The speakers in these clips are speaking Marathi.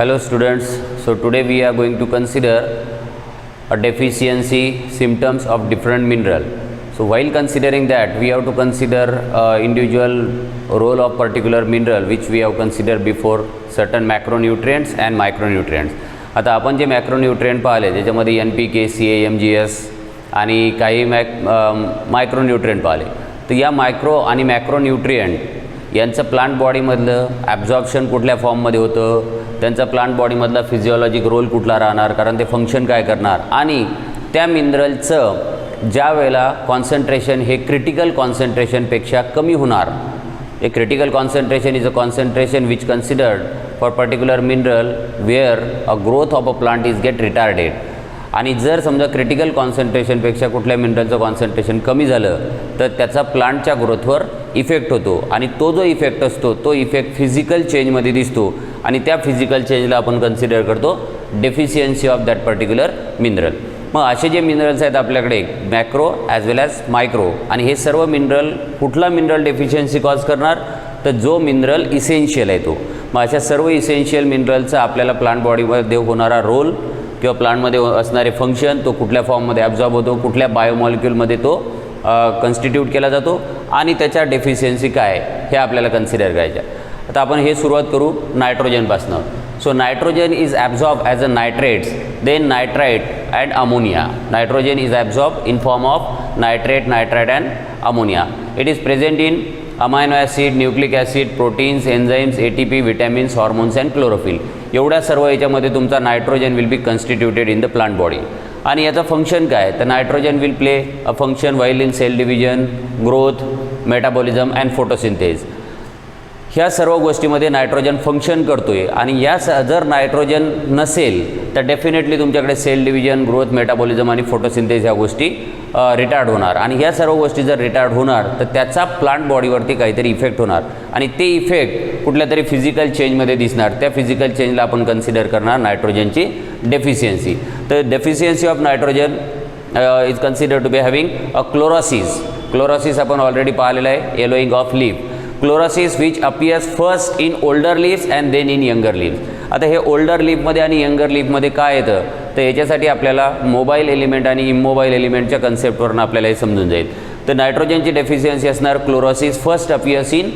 Hello students, so today we are going to consider a deficiency symptoms of different mineral. So while considering that, we have to consider individual role of particular mineral which we have considered before, certain macronutrients and micronutrients. आता आपण जे मॅक्रोन्यूट्रिएंट पाहिले त्याच्यामध्ये NPK, CA, MGS आणि काही मायक्रोन्यूट्रिएंट पाहिले. तर या मायक्रो आणि मॅक्रोन्यूट्रिएंट यांचं प्लांट बॉडीमधलं ॲब्झॉर्प्शन कुठल्या फॉर्ममध्ये होतं, त्यांचा प्लांट बॉडीमधला फिजिओलॉजिक रोल कुठला राहणार, कारण ते फंक्शन काय करणार, आणि त्या मिनरलचं ज्या वेळेला कॉन्सन्ट्रेशन हे क्रिटिकल कॉन्सन्ट्रेशनपेक्षा कमी होणार. A critical concentration is a concentration which considered for particular mineral where a growth of a plant is get retarded. आणि जर समजा क्रिटिकल कॉन्सन्ट्रेशनपेक्षा कुठल्या मिनरलचं कॉन्सन्ट्रेशन कमी झालं तर त्याचा प्लांटच्या ग्रोथवर इफेक्ट होतो, आणि तो जो इफेक्ट असतो तो इफेक्ट फिजिकल चेंजमध्ये दिसतो, आणि त्या फिजिकल चेंजला आपण कन्सिडर करतो deficiency of that particular mineral. मग असे जे मिनरल्स आहेत आपल्याकडे macro as well as micro, आणि हे सर्व मिनरल कुठला मिनरल डेफिशियन्सी कॉज करणार, तर जो मिनरल इसेन्शियल आहे तो. मग अशा सर्व इसेन्शियल मिनरलचा आपल्याला प्लांट बॉडीमध्ये होणारा रोल किंवा प्लांटमध्ये असणारे फंक्शन, तो कुठल्या फॉर्ममध्ये ॲब्झॉर्ब होतो, कुठल्या बायोमॉलिक्यूलमध्ये तो कन्स्टिट्यूट केला जातो, आणि त्याच्या डेफिशियन्सी काय हे आपल्याला कन्सिडर करायचं. आता आपण हे सुरुवात करू नायट्रोजनपासून. So nitrogen is absorb as a nitrates, then nitrite and ammonia. Nitrogen is absorb in form of nitrate, nitrite and ammonia. It is present in amino acid, nucleic acid, proteins, enzymes, ATP, vitamins, hormones and chlorophyll. एवढ्या सर्व याच्यामध्ये तुमचा nitrogen will be constituted in the plant body. आणि याचं फंक्शन काय, तर nitrogen will play a function while in cell division, growth, metabolism and फोटोसिंथेस. ह्या सर्व गोष्टीमध्ये नायट्रोजन फंक्शन करतो आहे, आणि या जर नायट्रोजन नसेल तर डेफिनेटली तुमच्याकडे सेल डिव्हिजन, ग्रोथ, मेटाबॉलिझम आणि फोटोसिंथेस ह्या गोष्टी रिटार्ड होणार. आणि ह्या सर्व गोष्टी जर रिटार्ड होणार तर त्याचा प्लांट बॉडीवरती काहीतरी इफेक्ट होणार, आणि ते इफेक्ट कुठल्या तरी फिजिकल चेंजमध्ये दिसणार. त्या फिजिकल चेंजला आपण कन्सिडर करणार नायट्रोजनची डेफिशियन्सी. तर deficiency of nitrogen is consider to be having a chlorosis. Chlorosis आपण ऑलरेडी पाहिलेलं आहे, yellowing of leaf. Chlorosis which appears first in older leaves and then in younger leaves. आता हे ओल्डर लीफमध्ये आणि यंगर लीफमध्ये काय येतं, तर याच्यासाठी आपल्याला मोबाईल एलिमेंट आणि इमोबाईल एलिमेंटच्या कन्सेप्टवरून आपल्याला हे समजून जाईल. तर नायट्रोजनची डेफिशियन्सी असणार chlorosis first appears in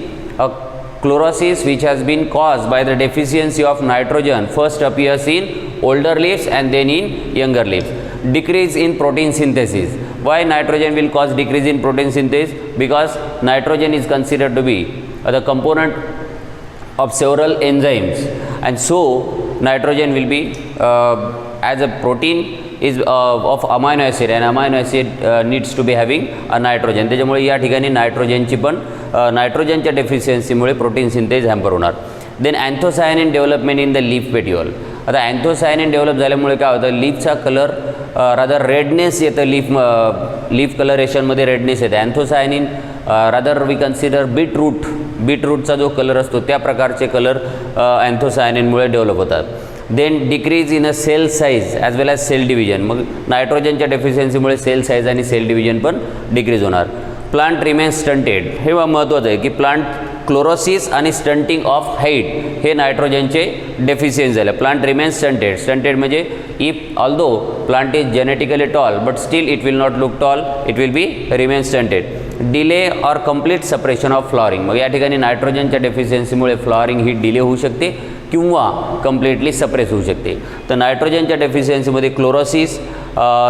chlorosis which has been cause by the deficiency of nitrogen first appears in older leaves and then in younger leaves. Decrease in protein synthesis. Why nitrogen will cause decrease in protein synthesis? Because nitrogen is considered to be the component of several enzymes, and so nitrogen will be as a protein is of amino acid, and amino acid needs to be having a nitrogen. त्याच्यामुळे या ठिकाणी नायट्रोजनची पण नायट्रोजनच्या डेफिशियन्सीमुळे प्रोटीन सिंथेस हॅम्पर होणार. Then anthocyanin development in the leaf petiole. आता अँथोसायनिन डेव्हलप झाल्यामुळे काय होतं, लीफचा कलर रादर रेडनेस येतं, लीफ कलरेशनमध्ये रेडनेस येते. अँथोसायनिन रादर वी कन्सिडर बीटरूटचा जो कलर असतो त्या प्रकारचे कलर अँथोसायनिनमुळे डेव्हलप होतात. Then decrease in a cell size as well as cell division. मग नायट्रोजनच्या डेफिशियन्सीमुळे सेल साईज आणि सेल डिव्हिजन पण डिक्रीज होणार. Plant remains stunted. हे महत्त्वाचं आहे की प्लांट क्लोरोसिस आणि स्टंटिंग ऑफ हाईट हे नायट्रोजनचे डेफिशियन्सी झाले. Plant remains stunted. स्टंटेड म्हणजे if although plant is genetically tall but still it will not look tall, it will be remain stunted. Delay or complete suppression of flowering. मग या ठिकाणी नायट्रोजनच्या डेफिशियन्सीमुळे फ्लॉवरिंग ही डिले होऊ शकते किंवा कम्प्लिटली सप्रेस होऊ शकते. तर नायट्रोजनच्या डेफिशियन्सीमध्ये chlorosis,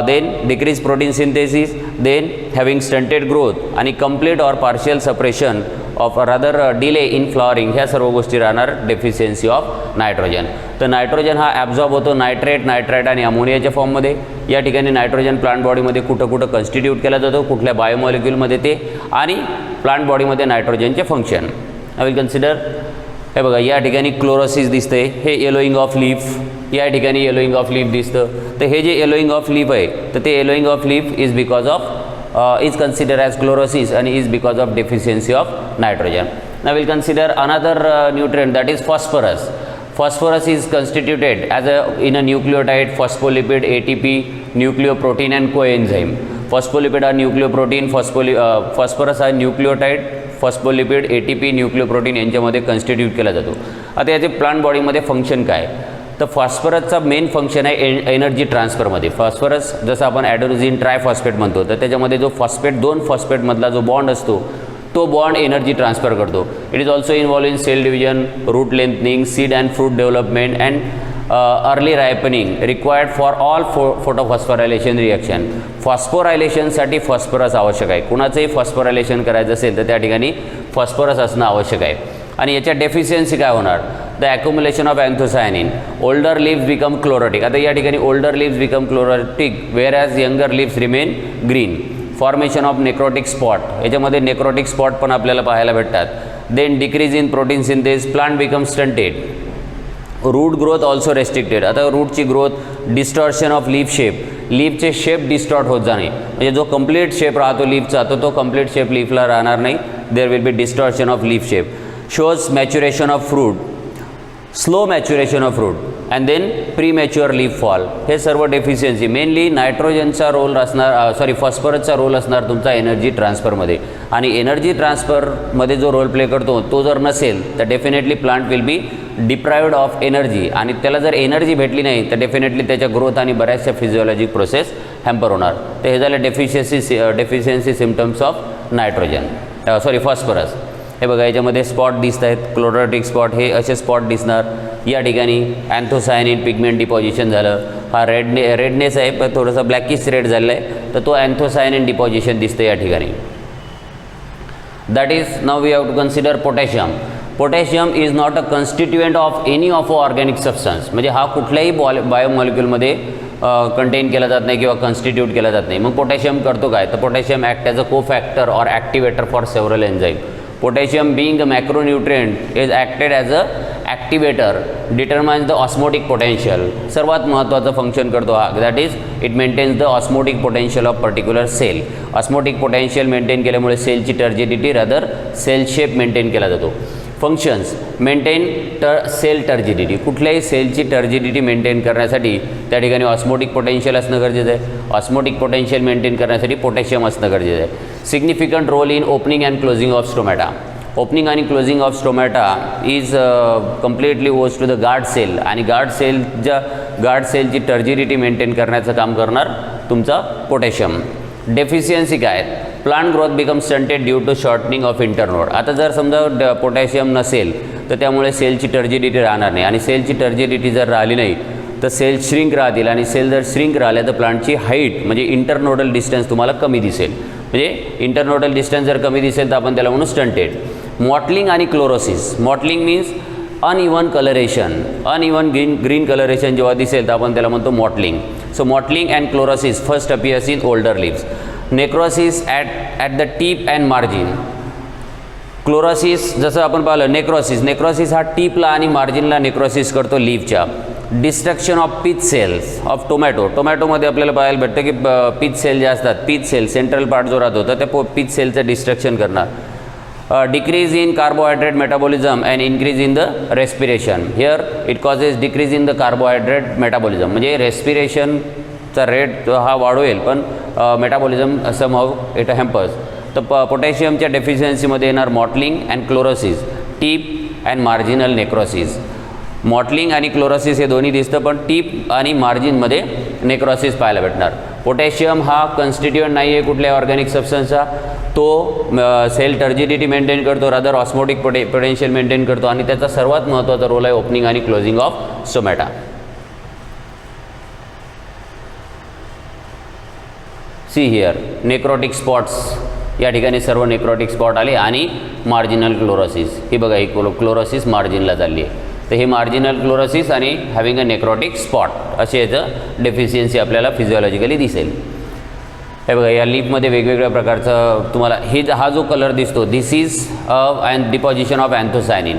then decrease protein synthesis, then having stunted growth आणि complete or partial suppression of rather delay in flowering, ह्या सर्व गोष्टी राहणार डेफिशियन्सी ऑफ नायट्रोजन. तर नायट्रोजन हा ॲब्झॉर्ब होतो नायट्रेट, नायट्राइट आणि अमोनियाच्या फॉर्ममध्ये. या ठिकाणी नायट्रोजन प्लांट बॉडीमध्ये कुठं कुठं कन्स्टिट्यूट केला जातो, कुठल्या बायोमॉलिक्यूलमध्ये ते, आणि प्लांट बॉडीमध्ये नायट्रोजनचे फंक्शन. I will consider. हे बघा या ठिकाणी क्लोरोसिस दिसते, हे येलोइंग ऑफ लीफ, या ठिकाणी येलोइंग ऑफ लीफ दिसतं. तर हे जे येलोइंग ऑफ लीफ आहे तर ते yellowing of leaf is because of is considered as chlorosis and is because of deficiency of nitrogen. Now we will consider another nutrient, that is phosphorus. Phosphorus is constituted as in a nucleotide, phospholipid, ATP, nucleoprotein and coenzyme. Phospholipid are nucleoprotein, phosphorus are nucleotide, phospholipid, ATP, न्यूक्लिओप्रोटीन यांच्यामध्ये कन्स्टिट्यूट केला जातो. आता याचे प्लांट बॉडीमध्ये फंक्शन काय, तर फॉस्फरसचा मेन फंक्शन आहे एनर्जी ट्रान्सफरमध्ये. फॉस्फरस जसं आपण ॲडेनोसिन ट्रायफॉस्फेट म्हणतो, तर त्याच्यामध्ये जो फॉस्फेट 2 फॉस्फेटमधला जो बॉन्ड असतो तो बॉन्ड एनर्जी ट्रान्सफर करतो. It is also involve in cell division, root lengthening, seed and fruit development and early ripening required for all photophosphorylation reaction. फॉस्फोरायलेशनसाठी फॉस्फरस आवश्यक आहे. कुणाचंही फॉस्फोरायलेशन करायचं असेल तर त्या ठिकाणी फॉस्फरस असणं आवश्यक आहे. आणि याच्या डेफिशियन्सी काय होणार? The accumulation of anthocyanin, older leaves become chlorotic. आता या ठिकाणी older leaves become chlorotic whereas younger leaves remain green. Formation of necrotic spot, याच्यामध्ये नेक्रोटिक स्पॉट पण आपल्याला पाहायला भेटतात. Then decrease in protein synthesis, plant become stunted. Root growth also restricted. आता रूटची growth, distortion of leaf shape, लीफचे शेप डिस्टॉर्ट होत जाणे, म्हणजे जो कंप्लीट शेप राहतो लीफचा तो कंप्लीट शेप लीफला राहणार नाही. There will be distortion of leaf shape. Shows maturation of fruit, slow maturation of fruit and then premature leaf fall. हे सर्व डेफिशियन्सी मेनली नायट्रोजनचा रोल असणार, फॉस्फरसचा रोल असणार तुमचा एनर्जी ट्रान्सफरमध्ये. आणि एनर्जी ट्रान्सफरमध्ये जो रोल प्ले करतो तो जर नसेल तर definitely plant will be deprived of energy. आणि त्याला जर एनर्जी भेटली नाही तर डेफिनेटली त्याच्या ग्रोथ आणि बऱ्याचशा फिजिओलॉजिक प्रोसेस हॅम्पर होणार. तर हे झालं deficiency symptoms of nitrogen phosphorus. हे बघा याच्यामध्ये स्पॉट दिसत आहेत, क्लोरोटिक स्पॉट, हे असे स्पॉट दिसणार. या ठिकाणी अँथोसायनिन पिगमेंट डिपॉझिशन झालं. हा रेडनेस आहे पण थोडंसं ब्लॅकिश रेड झालेला आहे, तर तो अँथोसायनिन डिपॉझिशन दिसतं या ठिकाणी. That is now we have to consider potassium. Potassium is not a constituent of any of a organic substance. म्हणजे हा कुठल्याही बायोमॉलिक्युलमध्ये कंटेन केला जात नाही किंवा कन्स्टिट्यूट केला जात नाही. मग पोटॅशियम करतो काय? तर potassium act as a cofactor or activator for several enzyme. Potassium being a macronutrient is acted as a activator, determines the osmotic potential. सर्वात महत्त्वाचं फंक्शन करतो हा, that is it maintains the osmotic potential of particular cell. Osmotic potential maintain केल्यामुळे सेलची turgidity rather cell shape maintain केला जातो. Functions maintain cell turgidity. कुठल्याही सेलची टर्जिडिटी मेंटेन करण्यासाठी त्या ठिकाणी ऑस्मोटिक पोटेन्शियल असणं गरजेचं आहे. ऑस्मोटिक पोटेन्शियल मेंटेन करण्यासाठी पोटॅशियम असणं गरजेचं आहे. Significant role in opening and closing of stomata. Opening आणि closing of stomata is completely owes to the guard cell. आणि गार्ड सेलची टर्जिडिटी मेंटेन करण्याचं काम करणार तुमचा पोटॅशियम. डेफिशियन्सी काय? Plant growth become stunted due to shortening of internode. आता जर समजा पोटॅशियम नसेल तर त्यामुळे सेलची टर्जिडिटी राहणार नाही. आणि सेलची टर्जिडिटी जर राहिली नाही तर सेल श्रिंक राहतील. आणि सेल जर श्रिंक राहिल्या तर प्लांटची हाईट म्हणजे इंटरनोडल डिस्टन्स तुम्हाला कमी दिसेल. म्हणजे इंटरनोडल डिस्टन्स जर कमी दिसेल तर आपण त्याला म्हणू स्टंटेड. मॉटलिंग आणि chlorosis. Mottling means uneven coloration. Uneven green coloration जेव्हा दिसेल तर आपण त्याला म्हणतो mottling. So mottling and chlorosis first appears in older leaves. Necrosis at the tip and margin. Chlorosis जसं आपण पाहिलं नेक्रोसिस हा टीपला आणि मार्जिनला नेक्रोसिस करतो लीव्हच्या. Destruction of pith cells of टोमॅटोमध्ये आपल्याला पाहायला भेटतं की पीच सेल जे असतात, पीच सेल सेंट्रल पार्ट जो राहतो तर त्या पीच सेलचं डिस्ट्रक्शन करणार. Decrease in carbohydrate metabolism and increase in the respiration. Here it causes decrease in the carbohydrate metabolism. म्हणजे रेस्पिरेशनचा रेट हा वाढवेल पण मेटाबॉलिझम समहाऊ इट हॅम्पर्स. तर पोटॅशियमच्या डेफिशियन्सीमध्ये येणार mottling and chlorosis, tip and marginal necrosis. Mottling आणि क्लोरोसिस हे दोन्ही दिसतं पण टीप आणि मार्जिनमध्ये नेक्रोसिस पाहायला भेटणार. पोटॅशियम हा कन्स्टिट्युएंट नाही आहे कुठल्या ऑर्गॅनिक सबस्टन्सचा. तो सेल टर्जिडिटी मेंटेन करतो, रादर ऑस्मोटिक पोटेन्शियल मेंटेन करतो आणि त्याचा सर्वात महत्त्वाचा रोल आहे ओपनिंग आणि closing of stomata. See here necrotic spots. या ठिकाणी सर्व नेक्रोटिक स्पॉट आले आणि मार्जिनल क्लोरोसिस. ही बघा ही क्लोरोसिस मार्जिनला चालली आहे. तर हे मार्जिनल क्लोरोसिस आणि हॅव्हिंग अ नेक्रोटिक स्पॉट असे याचं डेफिशियन्सी आपल्याला फिजिओलॉजिकली दिसेल. हे बघा या लीफमध्ये वेगवेगळ्या प्रकारचं तुम्हाला हा जो कलर दिसतो दिस इज डिपॉझिशन ऑफ अँथोसायनिन.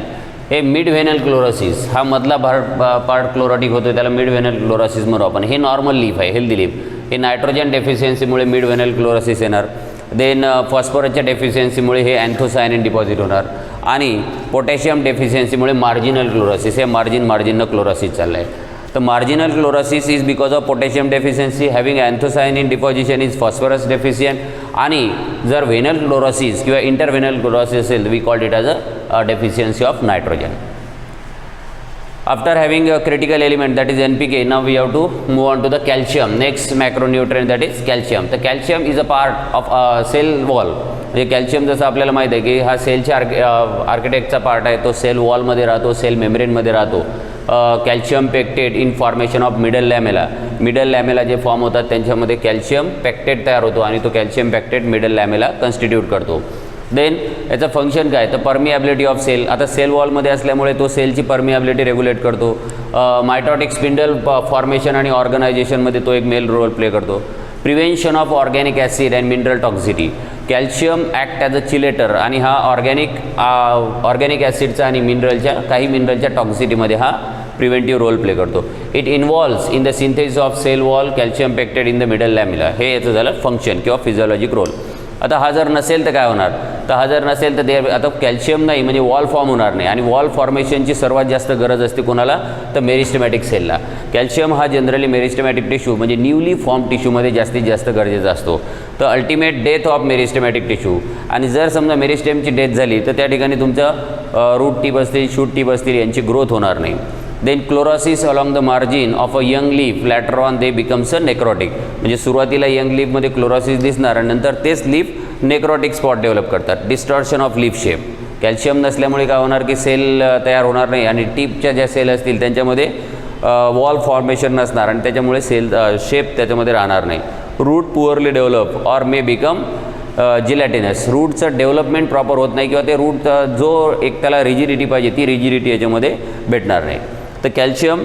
हे मिड व्हेनल क्लोरोसिस. हा मधला पार्ट क्लोरोटिक होतो त्याला मिड व्हेनल क्लोरोसिस म्हणू आपण. हे नॉर्मल लीफ आहे, हेल्दी लीफ. हे नायट्रोजन डेफिशियन्सीमुळे मिड व्हेनल क्लोरोसिस येणार. देन फॉस्फरसच्या डेफिशियन्सीमुळे हे अँथोसायनिन डिपॉझिट होणार. आणि पोटॅशियम डेफिशियन्सीमुळे मार्जिनल क्लोरोसिस. हे मार्जिननं क्लोरोसिस चाललं आहे. तर marginal chlorosis is because of potassium deficiency. Having anthocyanin deposition is phosphorus deficient. आणि जर व्हेनल क्लोरोसिस किंवा इंटरव्हेनल क्लोरोसिस असेल we called it as a deficiency of nitrogen. After having a critical element that is NPK, now we have to move on to the calcium. Next macronutrient that is calcium. The calcium is a part of cell wall. म्हणजे कॅल्शियम जसं आपल्याला माहीत आहे की हा सेलच्या आर्किटेक्टचा पार्ट आहे, तो सेल वॉलमध्ये राहतो, सेल मेम्ब्रेनमध्ये राहतो. Calcium pectate in formation of middle lamella. Middle lamella जे फॉर्म होतात त्यांच्यामध्ये कॅल्शियम पेक्टेट तयार होतो आणि तो calcium pectate middle lamella constitute करतो. देन याचं फंक्शन काय तर परमिएबिलिटी ऑफ सेल. आता सेल वॉलमध्ये असल्यामुळे तो सेलची परमिएबिलिटी रेग्युलेट करतो. मायटॉटिक स्पिंडल फॉर्मेशन आणि ऑर्गनायझेशनमध्ये तो एक मेल रोल प्ले करतो. Prevention of organic acid and mineral toxicity. Calcium act as a chelator आणि हा ऑर्गॅनिक ॲसिडचा आणि काही मिनरलच्या टॉक्सिटीमध्ये हा प्रिव्हेंटिव्ह रोल प्ले करतो. It involves in the synthesis of sale wall calcium pectate in the middle lamella. हे याचं झालं फंक्शन किंवा फिजिओलॉजिक रोल. आता हा जर नसेल तर काय होणार तर हा जर नसेल तर ते आता कॅल्शियम नाही म्हणजे वॉल फॉर्म होणार नाही. आणि वॉल फॉर्मेशनची सर्वात जास्त गरज असते कोणाला तर मेरिस्टेमॅटिक सेलला. कॅल्शियम हा जनरली मेरिस्टेमॅटिक टिश्यू म्हणजे न्यूली फॉर्म टिश्यूमध्ये जास्तीत जास्त गरजेचा असतो. तर अल्टिमेट डेथ ऑफ मेरिस्टेमॅटिक टिश्यू. आणि जर समजा मेरिस्टेमची डेथ झाली तर त्या ठिकाणी तुमचं रूट टिप असतील शूट टिप असतील यांची ग्रोथ होणार नाही. Then chlorosis along the margin of a young leaf later on they becomes a necrotic. म्हणजे सुरुवातीला यंग लीफमध्ये क्लोरोसिस दिसणार आणि नंतर तेच लीफ नेक्रोटिक स्पॉट डेव्हलप करतात. Distortion of leaf shape. Calcium नसल्यामुळे काय होणार की सेल तयार होणार नाही आणि टीपच्या ज्या सेल असतील त्यांच्यामध्ये वॉल फॉर्मेशन नसणार आणि त्याच्यामुळे सेल शेप त्याच्यामध्ये राहणार नाही. Root poorly develop or may become gelatinous. रूटचं डेव्हलपमेंट प्रॉपर होत नाही किंवा ते रूट जो एक त्याला रिजिडिटी पाहिजे ती रिजिडिटी याच्यामध्ये भेटणार नाही. तर कॅल्शियम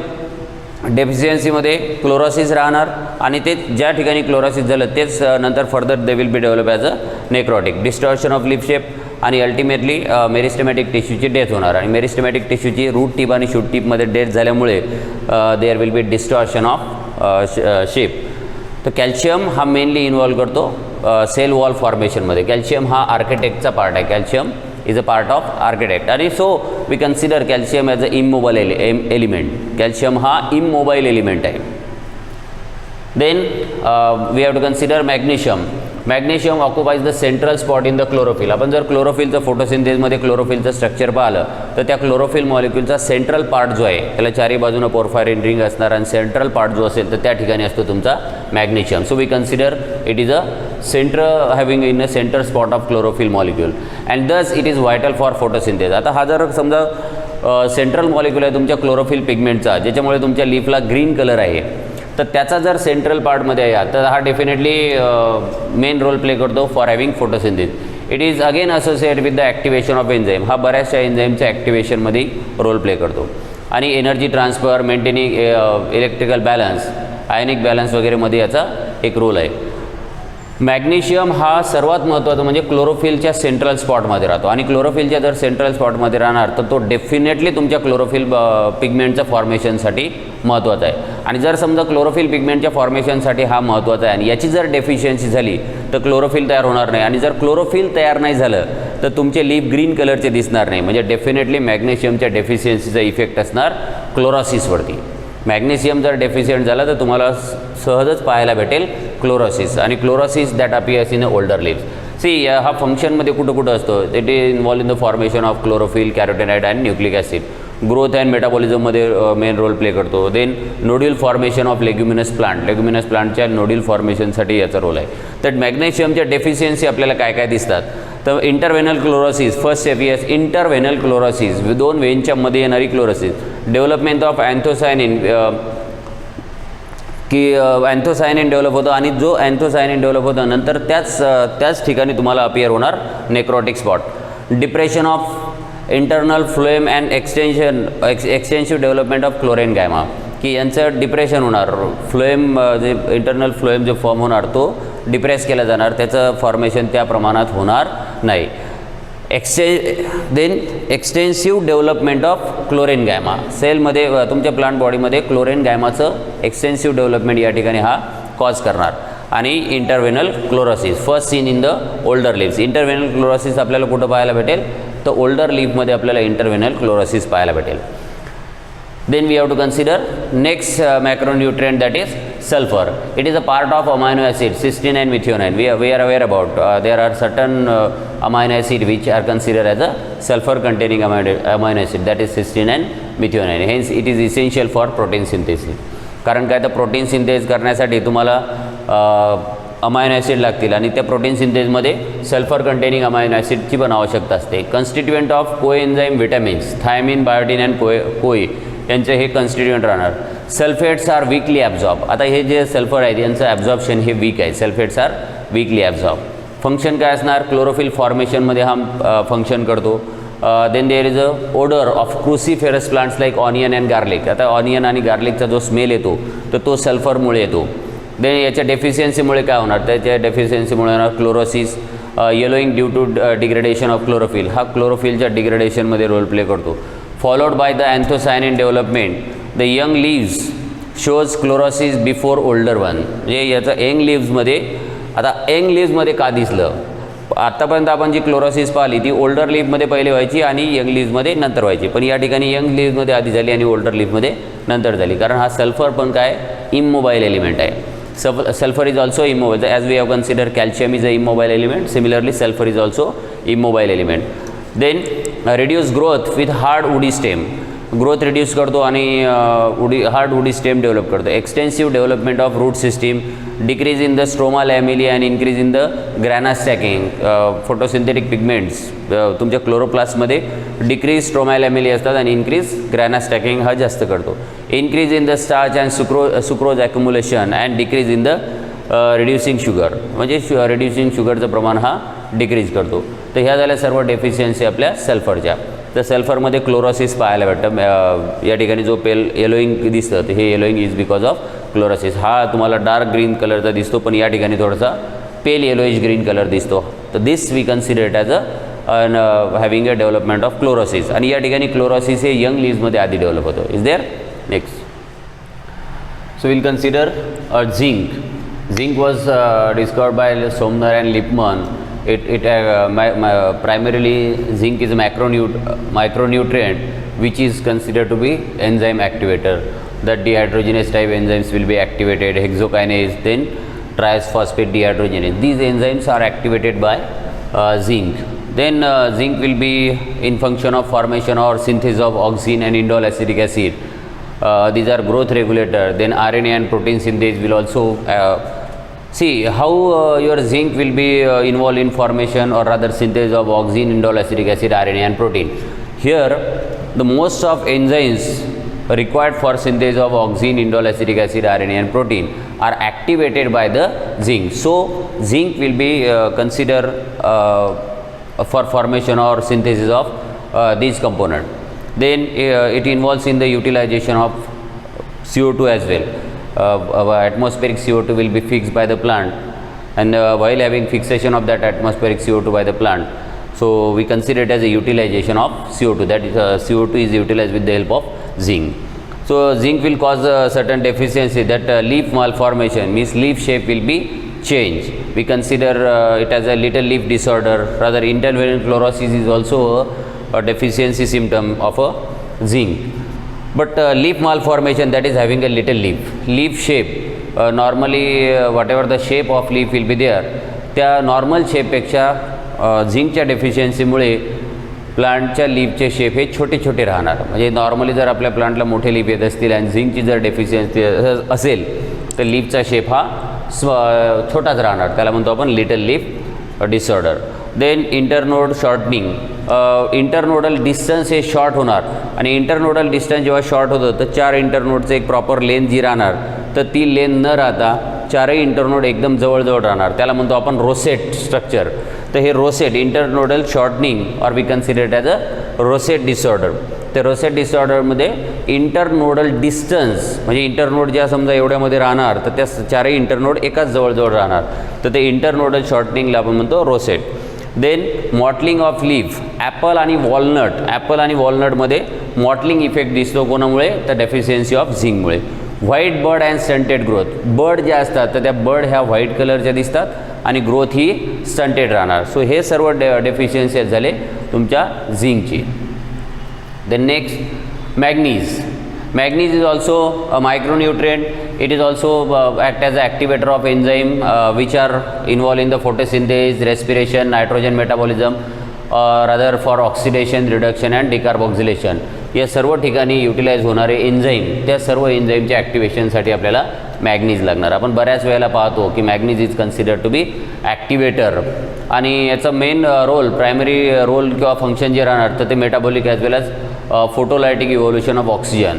डेफिशियन्सीमध्ये क्लोरोसिस राहणार आणि ते ज्या ठिकाणी क्लोरोसिस झालं तेच नंतर further they will be develop as a necrotic. Distortion of leaf shape आणि अल्टिमेटली मेरिस्टेमॅटिक टिश्यूची डेथ होणार आणि मेरिस्टेमॅटिक टिश्यूची रूट टिप आणि शूट टिपमध्ये डेथ झाल्यामुळे there will be distortion of shape. तर कॅल्शियम हा मेनली इन्व्हॉल्व करतो सेल वॉल फॉर्मेशनमध्ये. कॅल्शियम हा आर्किटेक्टचा पार्ट आहे. Calcium is a part of architect and so we consider calcium as a immobile element. Calcium हा immobile element आहे. Then we have to consider magnesium. Magnesium occupies the central spot in the chlorophyll. आपण जर क्लोरोफिलचं फोटोसिंथेसमध्ये क्लोरोफिलचं स्ट्रक्चर पाहिलं तर त्या क्लोरोफिल मॉलिक्यूलचा सेंट्रल पार्ट जो आहे त्याला चारी बाजूनं पोर्फायरिन रिंग असणार आणि सेंट्रल पार्ट जो असेल तर त्या ठिकाणी असतो तुमचा magnesium. So we consider it is a centre having in a centre spot of chlorophyll molecule and thus it is vital for photosynthesis. आता हा जर समजा सेंट्रल मॉलिक्यूल आहे तुमच्या क्लोरोफिल पिगमेंटचा ज्याच्यामुळे तुमच्या लीफला ग्रीन कलर आहे तर त्याचा जर सेंट्रल पार्टमध्ये आहे तर हा डेफिनेटली मेन रोल प्ले करतो for having photosynthesis. It is again associate with the activation of enzyme. हा बऱ्याचशा एन्झाईमच्या ॲक्टिवेशनमध्ये रोल प्ले करतो आणि energy transfer maintaining electrical balance ionic balance वगैरेमध्ये याचा एक रोल आहे. मॅग्नेशियम हा सर्वात महत्त्वाचा म्हणजे क्लोरोफिलच्या सेंट्रल स्पॉटमध्ये राहतो आणि क्लोरोफिलच्या जर सेंट्रल स्पॉटमध्ये राहणार तर तो डेफिनेटली तुमच्या क्लोरोफिल पिगमेंटच्या फॉर्मेशनसाठी महत्त्वाचा आहे. आणि जर समजा क्लोरोफिल पिगमेंटच्या फॉर्मेशनसाठी हा महत्त्वाचा आहे आणि याची जर डेफिशियन्सी झाली तर क्लोरोफिल तयार होणार नाही आणि जर क्लोरोफिल तयार नाही झालं तर तुमचे लीफ ग्रीन कलरचे दिसणार नाही. म्हणजे डेफिनेटली मॅग्नेशियमच्या डेफिशियन्सीचा इफेक्ट असणार क्लोरोसिसवरती. मॅग्नेशियम जर डेफिशियंट झाला तर तुम्हाला सहजच पाहायला भेटेल क्लोरोसिस आणि chlorosis that appears in older leaves. See हा फंक्शनमध्ये कुठं असतो it is involve in the formation of chlorophyll carotenoid and nucleic acid. Growth and मेटाबॉलिझममध्ये मेन रोल प्ले करतो. Then nodule formation of leguminous plant. Leguminous प्लांटच्या नोड्यूल फॉर्मेशनसाठी याचा रोल आहे. तर मॅग्नेशियमच्या डेफिशियन्सी आपल्याला काय काय दिसतात तर interveinal chlorosis first step yes interveinal chlorosis दोन वेनच्या मध्ये येणारी क्लोरोसिस. डेव्हलपमेंट ऑफ अँथोसायनिन की अँथोसायनिन डेव्हलप होतं आणि जो अँथोसायनिन डेव्हलप होतं नंतर त्याच ठिकाणी तुम्हाला अपियर होणार necrotic spot. Depression of internal phloem and extensive development of chlorenchyma की यांचं डिप्रेशन होणार. फ्लोएम जे इंटरनल फ्लोएम जो फॉर्म होणार तो डिप्रेस केला जाणार त्याचं फॉर्मेशन त्या प्रमाणात होणार नाही. Then extensive development of chlorenchyma. सेलमध्ये तुमच्या प्लांट बॉडीमध्ये क्लोरेन गायमाचं एक्सटेन्सिव्ह डेव्हलपमेंट या ठिकाणी हा कॉज करणार. आणि interveinal chlorosis first seen in the older leaves. Interveinal chlorosis आपल्याला कुठं पाहायला भेटेल तर ओल्डर लीफमध्ये आपल्याला इंटरव्हेनल क्लोरोसिस पाहायला भेटेल. Then we have to consider next macronutrient that is sulfur. It is a part of amino acid cysteine and methionine. We are aware about there are certain amino acid which are considered as a sulfur containing amino acid that is cysteine and methionine. Hence it is essential for protein synthesis. कारण काय तर प्रोटीन सिंथेसिस करण्यासाठी तुम्हाला अमायनो ॲसिड लागतील आणि त्या प्रोटीन सिंथेसिसमध्ये सल्फर कंटेनिंग अमायनो ॲसिडची पण आवश्यकता असते. Constituent of coenzyme vitamins thiamine, biotin and कोई यांचे हे कन्स्टिट्युएंट राहणार. Sulphates are weakly absorb. आता हे जे सल्फर आहेत यांचं ॲब्झॉर्प्शन हे वीक आहे. Sulphates are weakly absorb. Function काय असणार, क्लोरोफिल फॉर्मेशनमध्ये हा फंक्शन करतो. Then there is a odour of cruciferous plants like onion and garlic. आता ऑनियन आणि गार्लिकचा जो स्मेल येतो तर तो सल्फरमुळे येतो. देन याच्या डेफिशियन्सीमुळे काय होणार, त्याच्या डेफिशियन्सीमुळे होणार chlorosis, yellowing due to degradation of chlorophyll. हा क्लोरोफिलच्या डिग्रेडेशनमध्ये रोल प्ले करतो. Followed by the anthocyanin development. The young leaves shows chlorosis before older one. म्हणजे याचं यंग लीव्समध्ये, आता यंग लीव्समध्ये का दिसलं, आत्तापर्यंत आपण जी क्लोरोसिस पाहिली ती ओल्डर लीव्हमध्ये पहिले व्हायची आणि यंग लीव्समध्ये नंतर व्हायची. पण या ठिकाणी यंग लीव्समध्ये आधी झाली आणि ओल्डर लीव्समध्ये नंतर झाली. कारण हा सल्फर पण काय इमोबाईल एलिमेंट आहे. Sulfur is also immobile. As we have considered, calcium is a immobile element. Similarly, sulfur is also immobile element. Then reduce growth with hard woody stem. Growth reduce करतो आणि hard woody stem develop करतो. Extensive development of root system, decrease in the stroma lamella and increase in the grana stacking. Photosynthetic pigments तुमच्या क्लोरोप्लास्टमध्ये डिक्रीज स्ट्रोमा लॅमेली असतात आणि इन्क्रीज ग्रॅना स्टॅकिंग हा जास्त करतो. Increase in the starch and sucrose ॲक्युम्युलेशन and decrease in the reducing sugar. म्हणजे रिड्युसिंग शुगरचं प्रमाण हा डिक्रीज करतो. तर ह्या झाल्या सर्व डेफिशियन्सी आपल्या सल्फरच्या. तर सल्फरमध्ये क्लोरोसिस पाहायला भेटतं. या ठिकाणी जो येलोईंग दिसतं तर हे येलोईंग इज बिकॉज ऑफ क्लोरोसिस. हा तुम्हाला डार्क ग्रीन कलरचा दिसतो पण या ठिकाणी थोडासा पेल येलोइश ग्रीन कलर दिसतो. तर this we consider it as having a development of chlorosis. आणि या ठिकाणी क्लोरोसिस हे यंग लीव्समध्ये आधी डेव्हलप होतो. Is there. Next so will consider zinc. Zinc was discovered by Sommer and Lipman. It primarily zinc is a micronutrient which is considered to be enzyme activator. That dehydrogenase type enzymes will be activated. Hexokinase, then triphosphate dehydrogenase. These enzymes are activated by zinc. Then zinc will be in function of formation or synthesis of auxin and indole acetic acid. These are growth regulator. Then RNA and protein synthesis will also see how your zinc will be involved in formation or rather synthesis of auxin, indole acetic acid, RNA and protein. Here the most of enzymes required for synthesis of auxin, indole acetic acid, RNA and protein are activated by the zinc. So zinc will be considered for formation or synthesis of these components. Then it involves in the utilization of CO2 as well. Atmospheric CO2 will be fixed by the plant, and while having fixation of that atmospheric CO2 by the plant, so we consider it as a utilization of CO2. That is CO2 is utilized with the help of zinc. So zinc will cause a certain deficiency, that leaf malformation means leaf shape will be changed. We consider it as a little leaf disorder. Rather, intervalent chlorosis is also a deficiency symptom of a zinc. But leaf malformation, that is having a little leaf shape, normally whatever the shape of leaf will be there, त्या नॉर्मल शेपपेक्षा झिंकच्या डेफिशियन्सीमुळे प्लांटच्या लीफचे शेप हे छोटे छोटे राहणार. म्हणजे नॉर्मली जर आपल्या प्लांटला मोठे लीफ येत असतील आणि झिंकची जर डेफिशियन्सी असेल तर लीफचा शेप हा छोटाच राहणार. त्याला म्हणतो आपण little leaf disorder. Then internode shortening. Internodal distance हे शॉर्ट होणार आणि इंटरनोडल डिस्टन्स जेव्हा शॉर्ट होतं तर 4 इंटरनोडचं एक प्रॉपर लेंथ जी राहणार तर ती लेंथ न राहता 4ही इंटरनोड एकदम जवळजवळ राहणार. त्याला म्हणतो आपण रोसेट स्ट्रक्चर. तर हे rosette internodal shortening or we consider it as a rosette disorder. तर रोसेट डिसऑर्डरमध्ये इंटरनोडल डिस्टन्स म्हणजे इंटरनोड ज्या समजा एवढ्यामध्ये राहणार तर त्या 4ही इंटरनोड एकाच जवळजवळ राहणार तर ते इंटरनोडल शॉर्टनिंगला आपण म्हणतो rosette. Then mottling of leaf. Apple आणि वॉलनटमध्ये मॉटलिंग इफेक्ट दिसतो. कोणामुळे? तर डेफिशियन्सी ऑफ झिंकमुळे. White bud and stunted growth. Bud ज्या असतात तर त्या बर्ड ह्या व्हाईट कलरच्या दिसतात आणि ग्रोथ ही स्टंटेड राहणार. सो हे सर्व डेफिशियन्सी झाले तुमच्या झिंकची. Then next manganese. Manganese is also a micronutrient. It is also act as an activator of enzyme which are involved in the photosynthesis, respiration, nitrogen metabolism, rather for oxidation, reduction and decarboxylation. या सर्व ठिकाणी युटिलाइज होणारे एन्झाईम, त्या सर्व एन्झाईमच्या ॲक्टिवेशनसाठी आपल्याला मॅग्नीज लागणार. आपण बऱ्याच वेळेला पाहतो की manganese is considered to be activator आणि याचा मेन रोल, प्रायमरी रोल किंवा फंक्शन जे राहणार तर ते metabolic as well as photolytic evolution of oxygen.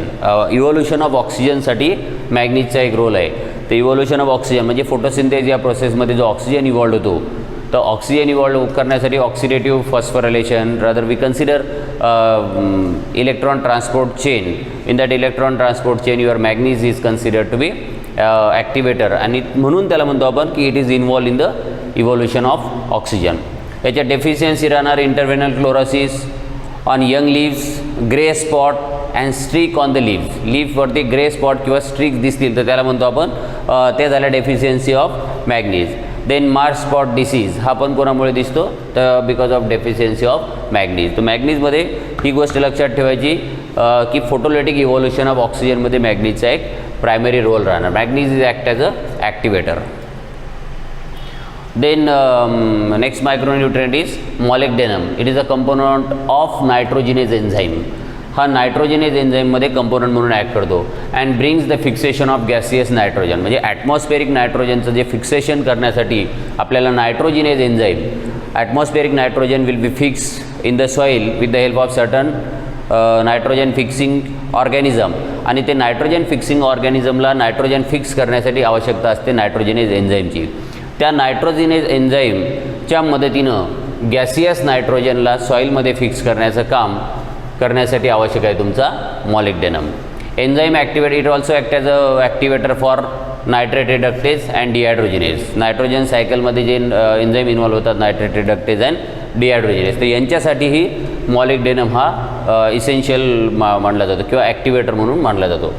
Evolution of ऑक्सिजनसाठी मॅग्नीजचा एक रोल आहे. तर इव्होल्युशन ऑफ ऑक्सिजन म्हणजे फोटोसिंथेसिस या प्रोसेसमध्ये जो ऑक्सिजन इव्हॉल्व होतो, तर ऑक्सिजन इव्हॉल्व करण्यासाठी oxidative phosphorylation, rather we consider electron transport chain. In that electron transport chain your manganese is considered to be activator आणि म्हणून त्याला म्हणतो आपण की it is involve in the evolution of oxygen. याच्या डेफिशियन्सी राहणार interveinal chlorosis on young leaves, grey spot and streak on the leaves. लीफवरती ग्रे स्पॉट किंवा स्ट्रीक दिसतील तर त्याला म्हणतो आपण ते झालं deficiency of manganese. Then marsh spot disease हा पण कोणामुळे दिसतो तर because of deficiency of manganese. तर मॅग्नीजमध्ये ही गोष्ट लक्षात ठेवायची की फोटोलायटिक इव्होल्युशन ऑफ ऑक्सिजनमध्ये मॅग्नीजचा एक प्रायमरी रोल राहणार. Manganese is act as a activator. Then next micronutrient is molybdenum. It is a component of nitrogenase enzyme. हा नायट्रोजनेज एन्झाईममध्ये कंपोनंट म्हणून ॲक्ट करतो and brings the fixation of gaseous nitrogen. म्हणजे ॲटमॉस्फेरिक नायट्रोजनचं जे फिक्सेशन करण्यासाठी आपल्याला nitrogenase enzyme, atmospheric nitrogen will be fix in the soil with the help of certain nitrogen fixing organism. आणि ते नायट्रोजन फिक्सिंग ऑर्गॅनिझमला नायट्रोजन फिक्स करण्यासाठी आवश्यकता असते नायट्रोजनेज एन्झाईमची. त्या नायट्रोजनेज एन्झाईमच्या मदतीनं गॅसियस नायट्रोजनला सॉईलमध्ये फिक्स करण्याचं काम करण्यासाठी आवश्यक आहे तुमचा molybdenum. Enzyme activate, it also act as a activator for nitrate reductase and dehydrogenase. Nitrogen सायकलमध्ये जे एन्झाईम इन्व्हॉल्व होतात नायट्रेट रिडक्टेज अँड डिहायड्रोजिनेज, तर यांच्यासाठीही मॉलिब्डेनम हा इसेन्शियल मानला जातो किंवा ॲक्टिवेटर म्हणून मानला जातो.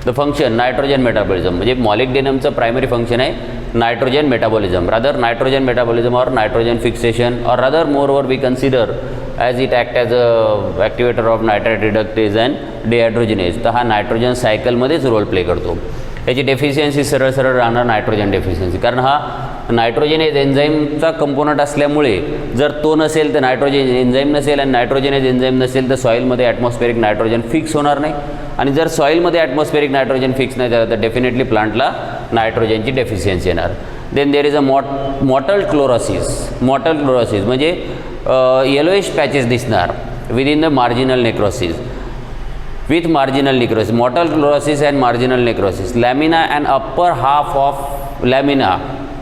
द फंक्शन नायट्रोजन मेटाबॉलिझम म्हणजे मॉलिब्डेनमचं प्रायमरी फंक्शन आहे nitrogen metabolism, rather nitrogen metabolism or nitrogen fixation or rather moreover we consider as it act as a activator of nitrate reductase and dehydrogenase. तर हा नायट्रोजन सायकलमध्येच रोल प्ले करतो. याची डेफिशियन्सी सरळ सरळ राहणार नायट्रोजन डेफिशियन्सी, कारण हा नायट्रोजनेज एन्झाईमचा कंपोनंट असल्यामुळे जर तो नसेल तर नायट्रोजन एन्झाईम नसेल आणि नायट्रोजनेज एन्झाईम नसेल तर सॉईलमध्ये ॲटमॉस्फेरिक नायट्रोजन फिक्स होणार नाही. आणि जर सॉईलमध्ये ॲटमॉस्फेरिक नायट्रोजन फिक्स नाही झालं तर डेफिनेटली प्लांटला नायट्रोजनची डेफिशियन्सी येणार. Then there is a mottle chlorosis. Mottle chlorosis म्हणजे येलोइश पॅचेस दिसणार within the marginal necrosis. with marginal necrosis, motile chlorosis and marginal necrosis. Lamina and upper half of lamina,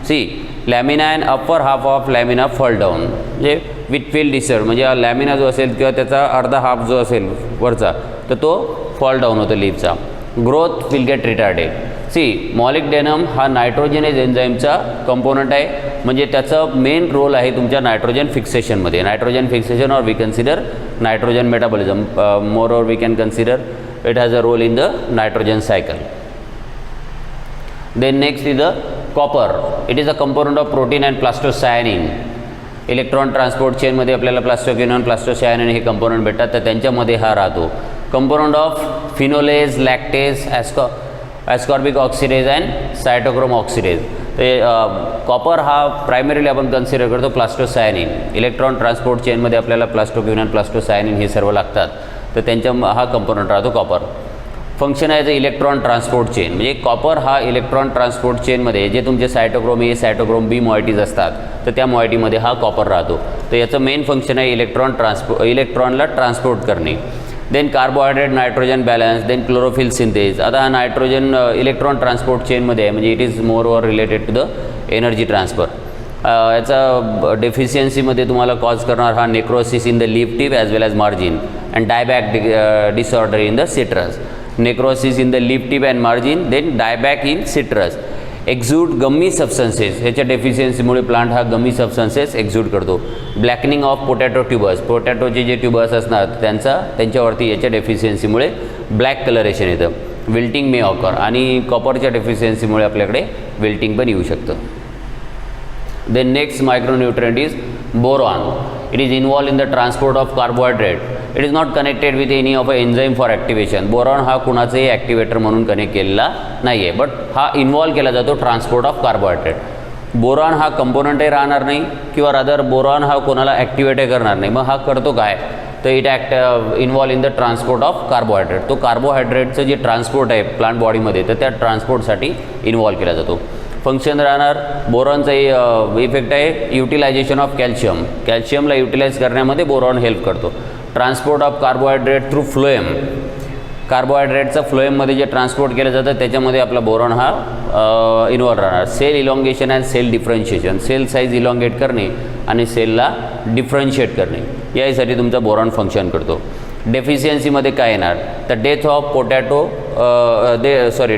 see lamina and upper half of lamina fall down. म्हणजे विथफिल्ड डिसऑर्डर म्हणजे हा लॅमिना जो असेल किंवा त्याचा अर्धा हाफ जो असेल वरचा तर तो फॉल डाऊन होतो लीफचा. Growth will get retarded. See molybdenum हा नायट्रोजनेज एन्झाईमचा कंपोनंट आहे, म्हणजे त्याचं मेन रोल आहे तुमच्या नायट्रोजन फिक्सेशनमध्ये. Nitrogen fixation or we consider nitrogen metabolism, more or we can consider it has a role in the nitrogen cycle. Then next is the copper. It is a component of protein and plastocyanin. Electron transport चेनमध्ये आपल्याला प्लास्टोक्विनॉन प्लास्टोसायनिन हे कंपोनंट भेटतात, तर त्यांच्यामध्ये हा राहतो. Component of phenolase, lactase, ascorbic oxidase and cytochrome oxidase. ते कॉपर हा प्रायमरीली आपण कन्सिडर करतो प्लास्टोसायनिन. इलेक्ट्रॉन ट्रान्सपोर्ट चेनमध्ये आपल्याला प्लास्टोक्विनॉन प्लास्टोसायनिन हे सर्व लागतात, तर त्यांच्या हा कंपोनंट राहतो कॉपर. फंक्शन आहे इलेक्ट्रॉन ट्रान्सपोर्ट चेन. म्हणजे कॉपर हा इलेक्ट्रॉन ट्रान्सपोर्ट चेनमध्ये जे तुमचे सायटोक्रोम ए सायटोक्रोम बी मॉइटीज असतात तर त्या मॉइटीमध्ये हा कॉपर राहतो. तर याचं मेन फंक्शन आहे इलेक्ट्रॉनला ट्रान्सपोर्ट करणे. Then carbohydrate nitrogen balance, then chlorophyll synthase. आता हा नायट्रोजन इलेक्ट्रॉन ट्रान्सपोर्ट चेनमध्ये आहे, म्हणजे it is moreover related to the energy transfer. याचा डेफिशियन्सीमध्ये तुम्हाला कॉज करणार हा necrosis in the leaf tip as well as margin and dieback disorder in the citrus. Necrosis in the leaf tip and margin, then dieback in citrus. Exude gummy substances, ह्याच्या डेफिशियन्सीमुळे प्लांट हा गम्मी सबस्टन्सेस एक्झूड करतो. ब्लॅकनिंग ऑफ पोटॅटो ट्युबर्स, पोटॅटोचे जे ट्युबर्स असणार त्यांच्यावरती याच्या डेफिशियन्सीमुळे ब्लॅक कलरेशन येतं. विल्टिंग मे ऑकर, आणि कॉपरच्या डेफिशियन्सीमुळे आपल्याकडे विल्टिंग पण येऊ शकतं. Then next micronutrient is boron. It is involve in the transport of carbohydrate. It is not connected with any of a enzyme for activation. Boron हा कुणाचाही ॲक्टिवेटर म्हणून कनेक्ट केलेला नाही आहे, बट हा इन्वॉल्व केला जातो ट्रान्सपोर्ट ऑफ कार्बोहायड्रेट. बोरॉन हा कंपोनंटही राहणार नाही किंवा रादर बोरॉन हा कोणाला ॲक्टिवेटही करणार नाही. मग हा करतो काय तर it involve in the transport of carbohydrate. तो कार्बोहायड्रेटचं जे ट्रान्सपोर्ट आहे प्लांट बॉडीमध्ये तर त्या ट्रान्सपोर्टसाठी इन्व्हॉल्व केला जातो. फंक्शन राहणार बोरॉनचा इफेक्ट आहे युटिलायझेशन ऑफ कॅल्शियम. कॅल्शियमला युटिलाइज करण्यामध्ये बोरॉन हेल्प करतो. Transport of carbohydrate through phloem. कार्बोहायड्रेटचं फ्लोएममध्ये जे ट्रान्सपोर्ट केलं जातं त्याच्यामध्ये आपला बोरॉन हा इन्व्हॉल्व राहणार. Cell elongation and cell differentiation. Cell size elongate करणे आणि सेलला डिफरन्शिएट करणे यासाठी तुमचा बोरॉन फंक्शन करतो. डेफिशियन्सीमध्ये काय येणार तर death of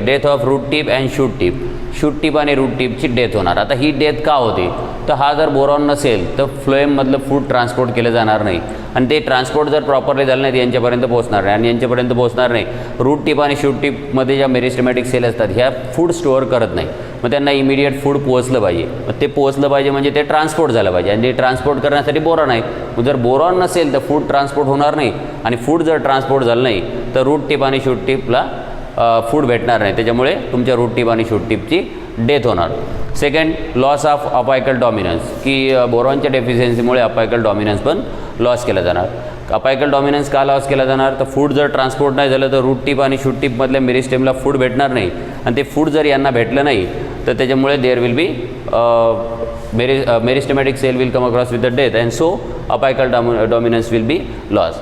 death of root tip and shoot tip. Shoot tip आणि रूट टिपची डेथ होणार. आता ही डेथ का होते तर हा जर बोरॉन नसेल तर फ्लोएममधलं फूड ट्रान्सपोर्ट केलं जाणार नाही आणि ते ट्रान्सपोर्ट जर प्रॉपरली झालं नाही तर यांच्यापर्यंत पोहोचणार नाही आणि यांच्यापर्यंत पोहोचणार नाही. रूट टिप आणि शूट टिपमध्ये ज्या मेरिस्टेमॅटिक सेल असतात ह्या फूड स्टोअर करत नाही. मग त्यांना इमिडिएट फूड पोहोचलं पाहिजे. मग ते पोहोचलं पाहिजे म्हणजे ते ट्रान्सपोर्ट झालं पाहिजे आणि ते ट्रान्सपोर्ट करण्यासाठी बोरॉन आहे. मग जर बोरॉन नसेल तर फूड ट्रान्सपोर्ट होणार नाही आणि फूड जर ट्रान्सपोर्ट झालं नाही तर रूट टिप आणि शूट टिपला फूड भेटणार नाही. त्याच्यामुळे तुमच्या रूट टिप आणि शूट टिपची डेथ होणार. Second loss of apical dominance की बोरॉनच्या डेफिशियन्सीमुळे अपायकल डॉमिनन्स पण लॉस केला जाणार. अपायकल डॉमिनन्स का लॉस केला जाणार तर फूड जर ट्रान्सपोर्ट नाही झालं तर रूट टिप आणि शूट टिपमधल्या मेरिस्टेमला फूड भेटणार नाही आणि ते फूड जर यांना भेटलं नाही तर त्याच्यामुळे there will be meristematic cell will come across with the death and so apical dominance will be loss.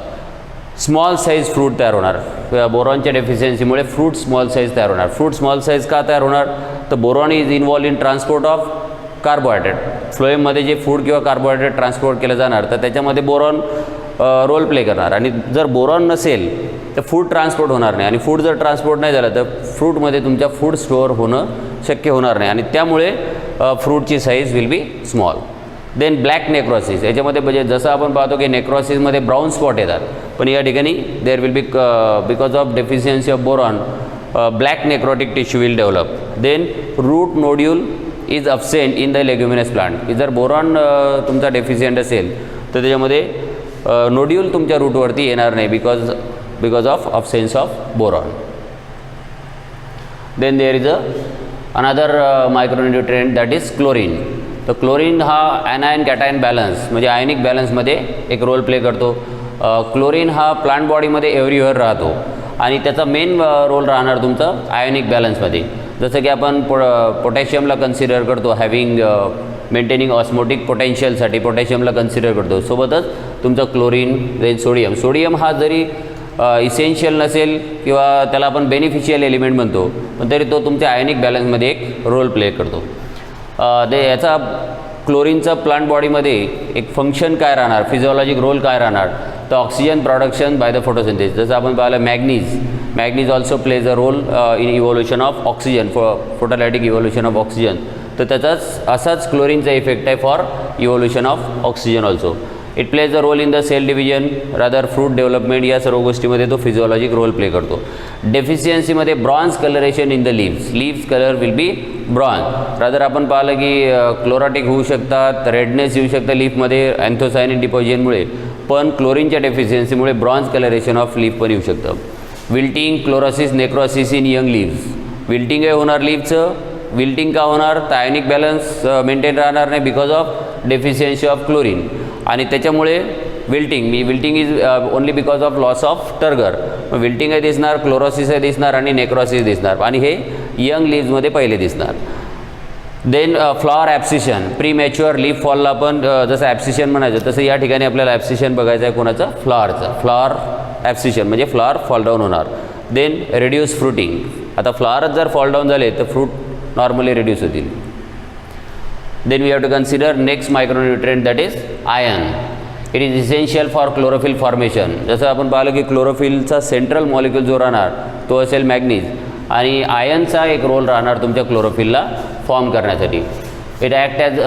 Small size fruit तयार होणार. बोरॉनच्या डेफिशियन्सीमुळे फ्रूट स्मॉल साईज तयार होणार. फ्रूट स्मॉल साईज का तयार होणार तर boron is involve in transport of carbohydrate. फ्लोएममध्ये जे फूड किंवा कार्बोहायड्रेट ट्रान्सपोर्ट केलं जाणार तर त्याच्यामध्ये बोरॉन रोल प्ले करणार आणि जर बोरॉन नसेल तर फूड ट्रान्सपोर्ट होणार नाही आणि फूड जर ट्रान्सपोर्ट नाही झालं तर फ्रूटमध्ये तुमच्या फूड स्टोअर होणं शक्य होणार नाही आणि त्यामुळे फ्रूटची size will be small. Then black necrosis. याच्यामध्ये म्हणजे जसं आपण पाहतो की नेक्रॉसिसमध्ये ब्राऊन स्पॉट येतात पण या ठिकाणी there will be because of deficiency of boron black necrotic tissue will develop. Then root nodule is absent in the leguminous plant. की जर बोरॉन तुमचा डेफिशियंट असेल तर त्याच्यामध्ये नोड्यूल तुमच्या रूटवरती येणार नाही because of absence of boron. Then there is another micronutrient that is chlorine. तर क्लोरीन हा ॲनायन कॅटायन बॅलन्स म्हणजे आयनिक बॅलन्समध्ये एक रोल प्ले करतो. क्लोरीन हा प्लांट बॉडीमध्ये एव्हरीवेअर राहतो आणि त्याचा मेन रोल राहणार तुमचा आयोनिक बॅलन्समध्ये. जसं की आपण पोटॅशियमला कन्सिडर करतो हॅविंग मेंटेनिंग ऑस्मोटिक पोटेन्शियलसाठी पोटॅशियमला कन्सिडर करतो. सोबतच तुमचं क्लोरीन देन सोडियम. सोडियम हा जरी इसेन्शियल नसेल किंवा त्याला आपण बेनिफिशियल एलिमेंट म्हणतो पण तरी तो तुमच्या आयोनिक बॅलन्समध्ये एक रोल प्ले करतो. याचा क्लोरीनचा प्लांट बॉडीमध्ये एक फंक्शन काय राहणार फिजिओलॉजिक रोल काय राहणार तर oxygen production by the photosynthesis. जसं आपण पाहिलं manganese also plays a role in evolution of oxygen photolytic evolution of oxygen. तर त्याचाच असाच क्लोरीनचा इफेक्ट आहे for evolution of oxygen also. It plays a role in the cell division rather fruit development. या सर्व गोष्टीमध्ये तो फिजिओलॉजिक रोल प्ले करतो. डेफिशियन्सीमध्ये bronze colouration in the leaves colour will be bronze. Rather आपण पाहिलं की क्लोराटिक होऊ शकतात रेडनेस येऊ शकतं लीफमध्ये अँथोसायनिन डिपॉझिशनमुळे पण क्लोरीनच्या डेफिशियन्सीमुळे ब्रॉन्झ कलरेशन ऑफ लीफ पण येऊ शकतं. Wilting chlorosis necrosis in young leaves. Wilting आहे होणार लीव्हचं. विल्टिंग का होणार तर आयनिक बॅलन्स मेंटेन राहणार नाही because of deficiency of chlorine आणि त्याच्यामुळे wilting is only because of loss of turgor. मग विल्टिंग आहे दिसणार क्लोरोसिस आहे दिसणार आणि नेक्रोसिस दिसणार आणि हे यंग लीव्समध्ये पहिले दिसणार. देन फ्लॉवर ॲप्सिशन प्रीमॅच्युअर लीफ फॉलला आपण जसं ॲप्सिशन म्हणायचं तसं या ठिकाणी आपल्याला ॲप्सिशन बघायचं आहे कोणाचं फ्लॉवरचं. फ्लॉवर ॲप्सिशन म्हणजे फ्लॉवर फॉल डाऊन होणार. Then reduce fruiting. आता फ्लॉवरच जर फॉल डाऊन झाले तर फ्रूट नॉर्मली रिड्यूस होतील. Then we have to consider next micronutrient that is iron. It is essential for chlorophyll formation. जसं आपण पाहिलं की क्लोरोफिलचा सेंट्रल मॉलिक्यूल जो राहणार तो असेल मॅग्नीज आणि आयर्नचा एक रोल राहणार तुमच्या क्लोरोफिलला फॉर्म करण्यासाठी. इट ॲक्ट ॲज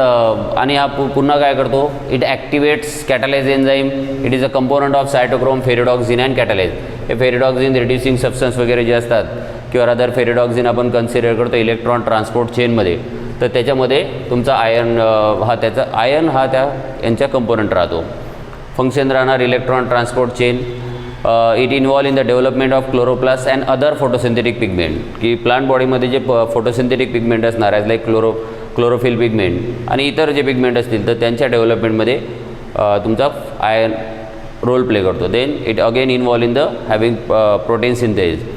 आणि हा पुन्हा काय करतो it activates catalase enzyme. It is a component of cytochrome ferredoxin and catalase. हे फेरिडॉक्झिन रिड्युसिंग सबस्टन्स वगैरे जे असतात किंवा रादर फेरिडॉक्झिन आपण कन्सिडर करतो इलेक्ट्रॉन ट्रान्सपोर्ट चेनमध्ये तर त्याच्यामध्ये तुमचा आयर्न हा त्या यांच्या कंपोनंट राहतो. फंक्शन राहणार electron transport chain. It involve in the development of chloroplast and other photosynthetic pigment. की प्लांट बॉडीमध्ये जे फोटोसिंथेटिक पिगमेंट असणार ॲज लाईक क्लोरोफिल पिगमेंट आणि इतर जे पिगमेंट असतील तर त्यांच्या डेव्हलपमेंटमध्ये तुमचा आयर्न रोल प्ले करतो. Then it again involve in the having protein synthesis.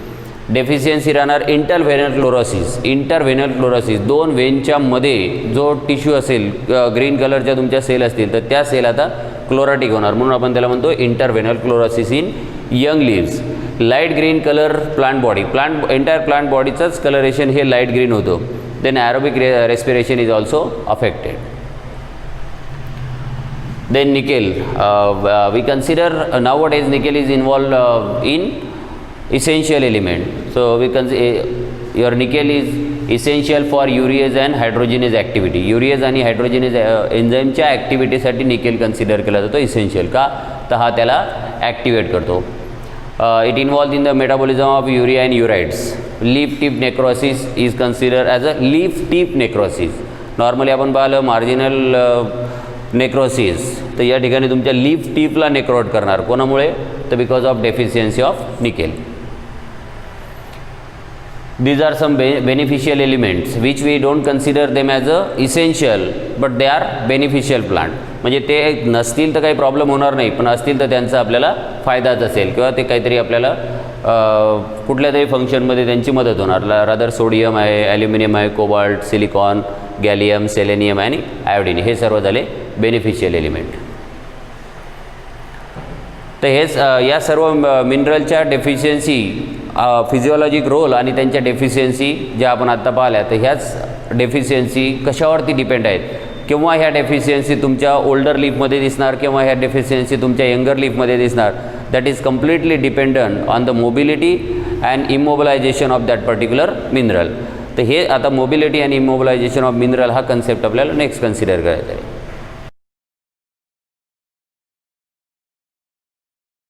Deficiency राहणार इंटरव्हेनल क्लोरोसिस. इंटरव्हेनल क्लोरोसिस, दोन व्हेनच्या मध्ये जो टिश्यू असेल, ग्रीन कलरच्या तुमच्या सेल असतील तर त्या सेल आता क्लोराटिक होणार, म्हणून आपण त्याला म्हणतो interveinal chlorosis in young leaves. Light green colour plant body, entire plant बॉडीचंच कलरेशन हे लाईट ग्रीन होतं. Then aerobic respiration is also affected. Then nickel, we consider nowadays nickel is involved in essential element. So we consider your nickel is essential for urease and hydrogenase activity. Urease आणि hydrogenase एन्झाईमच्या ॲक्टिव्हिटीसाठी निकेल कन्सिडर केला जातो इसेन्शियल. का तर हा त्याला ॲक्टिवेट करतो. It involve in the metabolism of urea and ureides. Leaf tip necrosis is consider as a leaf tip necrosis. Normally आपण पाहिलं मार्जिनल नेक्रोसिस, तर या ठिकाणी तुमच्या लीफ टिपला नेक्रोट करणार. कोणामुळे तर because of deficiency of nickel. These are some beneficial elements which we don't consider them as a essential but they are beneficial plant. म्हणजे ते नसतील तर काही प्रॉब्लेम होणार नाही, पण असतील तर त्यांचा आपल्याला फायदाच असेल किंवा ते काहीतरी आपल्याला कुठल्या तरी फंक्शनमध्ये त्यांची मदत होणार. रादर सोडियम आहे, ॲल्युमिनियम आहे, कोबाल्ट, सिलिकॉन, गॅलियम, सेलेनियम आणि आयोडीन, हे सर्व झाले बेनिफिशियल एलिमेंट. तर हेच या सर्व मिनरलच्या डेफिशियन्सी, फिजिओलॉजिक रोल आणि त्यांच्या डेफिशियन्सी ज्या आपण आत्ता पाहिल्या, तर ह्याच डेफिशियन्सी कशावरती डिपेंड आहेत. किंवा ह्या डेफिशियन्सी तुमच्या ओल्डर लीफमध्ये दिसणार किंवा ह्या डेफिशियन्सी तुमच्या यंगर लीफमध्ये दिसणार. That is completely dependent on the mobility and immobilisation of that particular mineral. तर हे आता मोबिलिटी आणि इमोबिलायझेशन ऑफ मिनरल हा कन्सेप्ट आपल्याला नेक्स्ट कन्सिडर करायचा आहे.